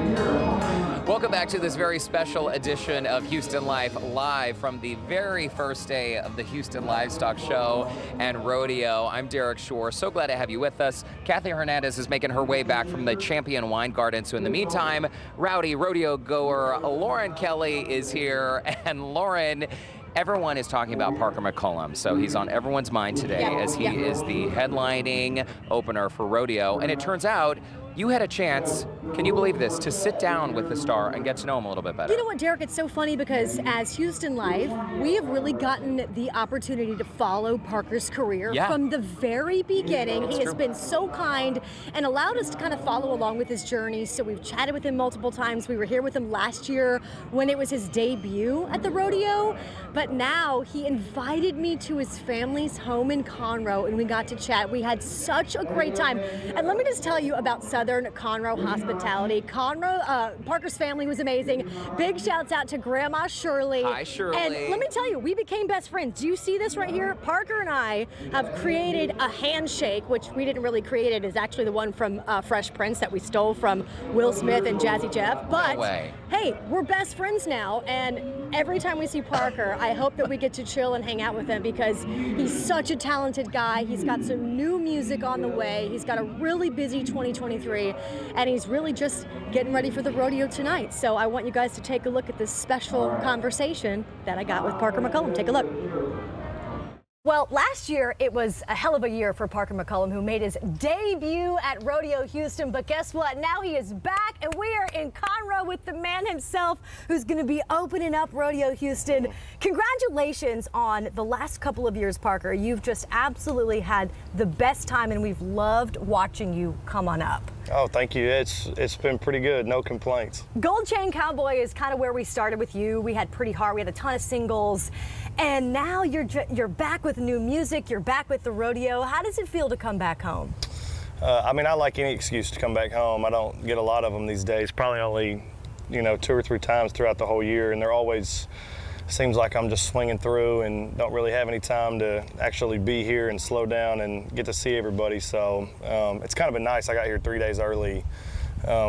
Welcome back to this very special edition of Houston Life, live from the very first day of the Houston Livestock Show and Rodeo. I'm Derek Shore. So glad to have you with us. Kathy Hernandez is making her way back from the Champion Wine Garden. So in the meantime, rowdy rodeo goer Lauren Kelly is here. And Lauren, everyone is talking about Parker McCollum, so he's on everyone's mind today as he is the headlining opener for Rodeo. And it turns out you had a chance, can you believe this, to sit down with the star and get to know him a little bit better. You know what, Derek, it's so funny because as Houston Life, we have really gotten the opportunity to follow Parker's career from the very beginning. He has been so kind and allowed us to kind of follow along with his journey. So we've chatted with him multiple times. We were here with him last year when it was his debut at the rodeo. But now he invited me to his family's home in Conroe and we got to chat. We had such a great time. And let me just tell you about Southern Conroe hospitality. Parker's family was amazing. Big shouts out to Grandma Shirley. Hi, Shirley. And let me tell you, we became best friends. Do you see this right here? Parker and I have created a handshake, which we didn't really create. It is actually the one from Fresh Prince that we stole from Will Smith and Jazzy Jeff. But hey, we're best friends now, and every time we see Parker, I hope that we get to chill and hang out with him because he's such a talented guy. He's got some new music on the way. He's got a really busy 2023, and he's really just getting ready for the rodeo tonight. So I want you guys to take a look at this special conversation that I got with Parker McCollum. Take a look. Well, last year, it was a hell of a year for Parker McCollum, who made his debut at Rodeo Houston. But guess what? Now he is back, and we are in Conroe with the man himself, who's going to be opening up Rodeo Houston. Congratulations on the last couple of years, Parker. You've just absolutely had the best time, and we've loved watching you come on up. Oh, thank you. It's been pretty good. No complaints. Gold Chain Cowboy is kind of where we started with you. We had Pretty Hard. We had a ton of singles. And now you're back with new music. You're back with the rodeo. How does it feel to come back home? I mean, I like any excuse to come back home. I don't get a lot of them these days. Probably only, 2 or 3 times throughout the whole year. And they're always, seems like I'm just swinging through and don't really have any time to actually be here and slow down and get to see everybody. So it's kind of been nice. I got here 3 days early,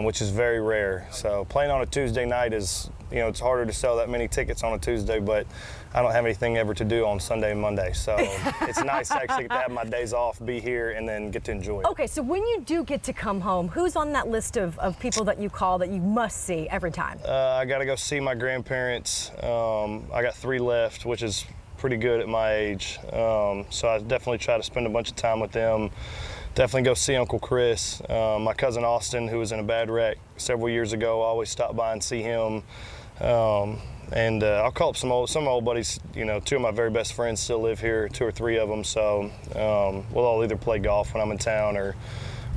which is very rare. So playing on a Tuesday night is, it's harder to sell that many tickets on a Tuesday, but I don't have anything ever to do on Sunday and Monday. So it's nice to actually get to have my days off, be here, and then get to enjoy it. Okay, so when you do get to come home, who's on that list of people that you call that you must see every time? I got to go see my grandparents. I got 3 left, which is pretty good at my age. So I definitely try to spend a bunch of time with them. Definitely go see Uncle Chris. My cousin Austin, who was in a bad wreck several years ago, I always stop by and see him. And I'll call up some old buddies. 2 of my very best friends still live here, 2 or 3 of them. So we'll all either play golf when I'm in town or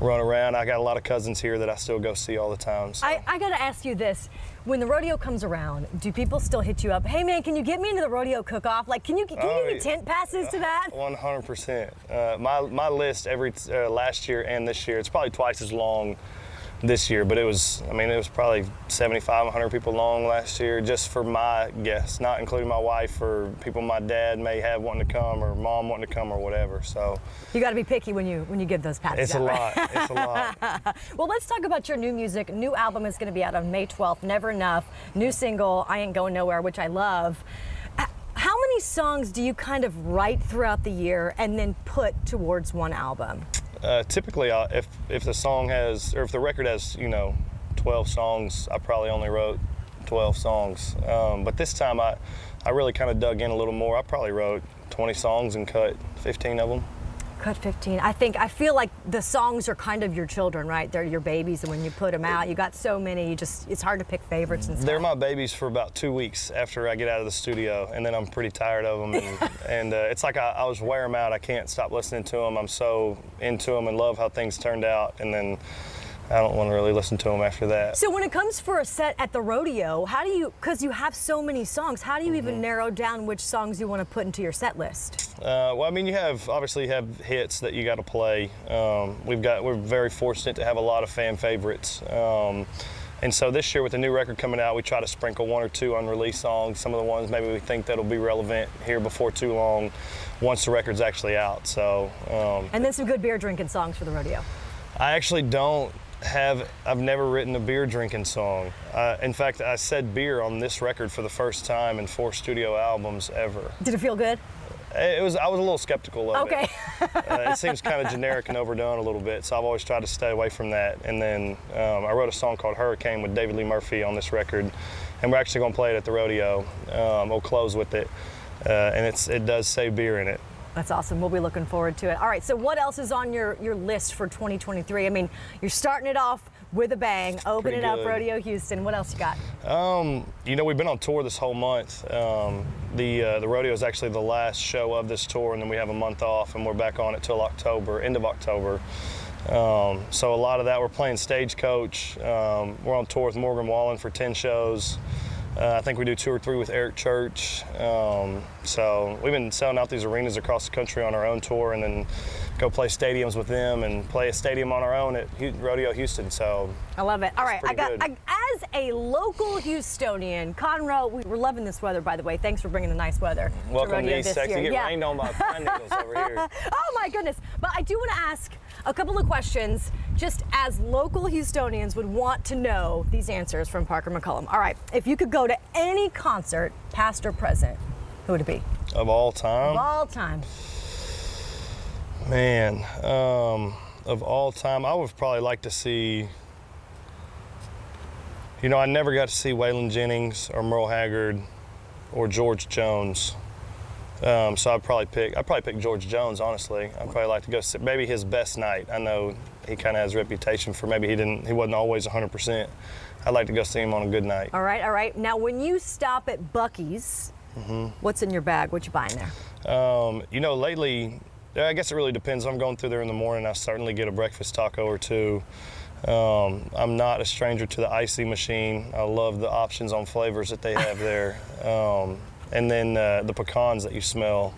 run around. I got a lot of cousins here that I still go see all the time. So. I got to ask you this. When the rodeo comes around, do people still hit you up? Hey, man, can you get me into the rodeo cook-off? Like, can you give me tent passes to that? 100%. My list last year and this year, it's probably twice as long this year, but it was probably 75, 100 people long last year, just for my guests, not including my wife or people my dad may have wanting to come or mom wanting to come or whatever. So you got to be picky when you give those passes. It's a lot. It's a lot. Well, let's talk about your new music. New album is going to be out on May 12th. Never Enough. New single, I Ain't Going Nowhere, which I love. How many songs do you kind of write throughout the year and then put towards one album? Typically, if the song has, or if the record has, 12 songs, I probably only wrote 12 songs. But this time, I really kind of dug in a little more. I probably wrote 20 songs and cut 15 of them. Cut 15. I feel like the songs are kind of your children, right? They're your babies, and when you put them out, you got so many. It's hard to pick favorites and stuff. They're my babies for about 2 weeks after I get out of the studio, and then I'm pretty tired of them. And it's like I always wear them out. I can't stop listening to them. I'm so into them and love how things turned out, and then I don't want to really listen to them after that. So when it comes for a set at the rodeo, how do you, because you have so many songs, how do you even narrow down which songs you want to put into your set list? Well, I mean, you obviously have hits that you got to play. We're very fortunate to have a lot of fan favorites. And so this year with the new record coming out, we try to sprinkle 1 or 2 unreleased songs, some of the ones maybe we think that'll be relevant here before too long once the record's actually out. So. And then some good beer drinking songs for the rodeo. I actually don't I've never written a beer drinking song. In fact, I said beer on this record for the first time in 4 studio albums ever. Did it feel good? I was a little skeptical of Okay. it seems kind of generic and overdone a little bit, so I've always tried to stay away from that. And then I wrote a song called Hurricane with David Lee Murphy on this record, and we're actually going to play it at the rodeo. We'll close with it, and it does say beer in it. That's awesome. We'll be looking forward to it. All right, so what else is on your list for 2023? I mean, you're starting it off with a bang, opening up Rodeo Houston. What else you got? You know, we've been on tour this whole month. The rodeo is actually the last show of this tour, and then we have a month off, and we're back on it till October, end of October. So a lot of that, we're playing Stagecoach. We're on tour with Morgan Wallen for 10 shows. I think we do 2 or 3 with Eric Church. So we've been selling out these arenas across the country on our own tour, and then go play stadiums with them and play a stadium on our own at Rodeo Houston. So I love it. All right, as a local Houstonian, Conroe, we're loving this weather, by the way. Thanks for bringing the nice weather welcome to rodeo to this Texas. year. You get rained on by pine needles over here. Oh my goodness! But I do want to ask a couple of questions, just as local Houstonians would want to know these answers from Parker McCollum. All right, if you could go to any concert, past or present, who would it be? Of all time? Of all time. Man, of all time, I would probably like to see, you know, I never got to see Waylon Jennings or Merle Haggard or George Jones. So I'd probably pick George Jones, honestly. I'd probably like to go see maybe his best night. I know he kind of has a reputation for maybe he wasn't always 100%. I'd like to go see him on a good night. All right. Now, when you stop at Buc-ee's, what's in your bag? What you buying there? You know, lately, I guess it really depends. I'm going through there in the morning. I certainly get a breakfast taco or 2. I'm not a stranger to the icy machine. I love the options on flavors that they have there. And then the pecans that you smell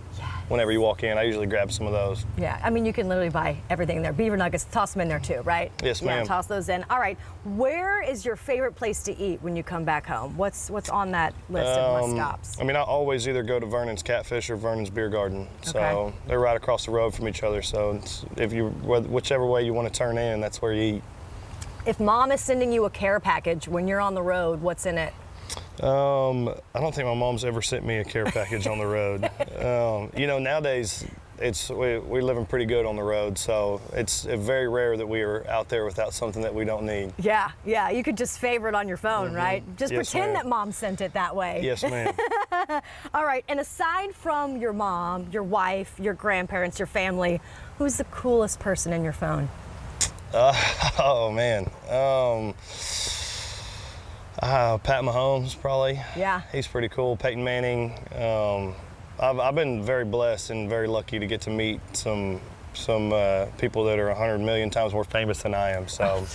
whenever you walk in, I usually grab some of those. Yeah, I mean, you can literally buy everything there. Beaver nuggets, toss them in there too, right? Yes, ma'am. Yeah, toss those in. All right, where is your favorite place to eat when you come back home? What's on that list of must stops? I mean, I always either go to Vernon's Catfish or Vernon's Beer Garden. So they're right across the road from each other. So whichever way you want to turn in, that's where you eat. If mom is sending you a care package when you're on the road, what's in it? I don't think my mom's ever sent me a care package on the road. You know, nowadays we're living pretty good on the road, so it's very rare that we are out there without something that we don't need. Yeah, you could just favor it on your phone, right? Just pretend that mom sent it that way. Yes, ma'am. All right, and aside from your mom, your wife, your grandparents, your family, who's the coolest person in your phone? Oh man. Pat Mahomes, probably. Yeah. He's pretty cool. Peyton Manning. I've been very blessed and very lucky to get to meet some people that are 100 million times more famous than I am. So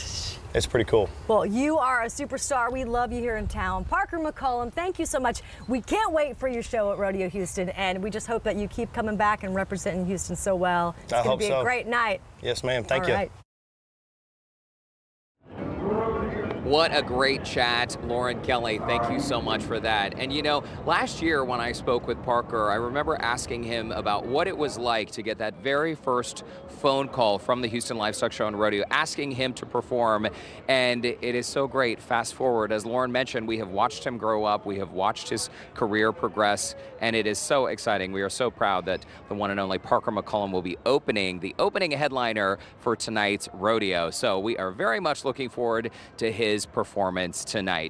it's pretty cool. Well, you are a superstar. We love you here in town. Parker McCollum, thank you so much. We can't wait for your show at Rodeo Houston, and we just hope that you keep coming back and representing Houston so well. It's going to be a great night. Yes, ma'am. Thank you. Right. What a great chat, Lauren Kelly. Thank you so much for that. And you know, last year when I spoke with Parker, I remember asking him about what it was like to get that very first phone call from the Houston Livestock Show and Rodeo, asking him to perform. And it is so great. Fast forward, as Lauren mentioned, we have watched him grow up. We have watched his career progress, and it is so exciting. We are so proud that the one and only Parker McCollum will be the opening headliner for tonight's rodeo. So we are very much looking forward to his performance tonight.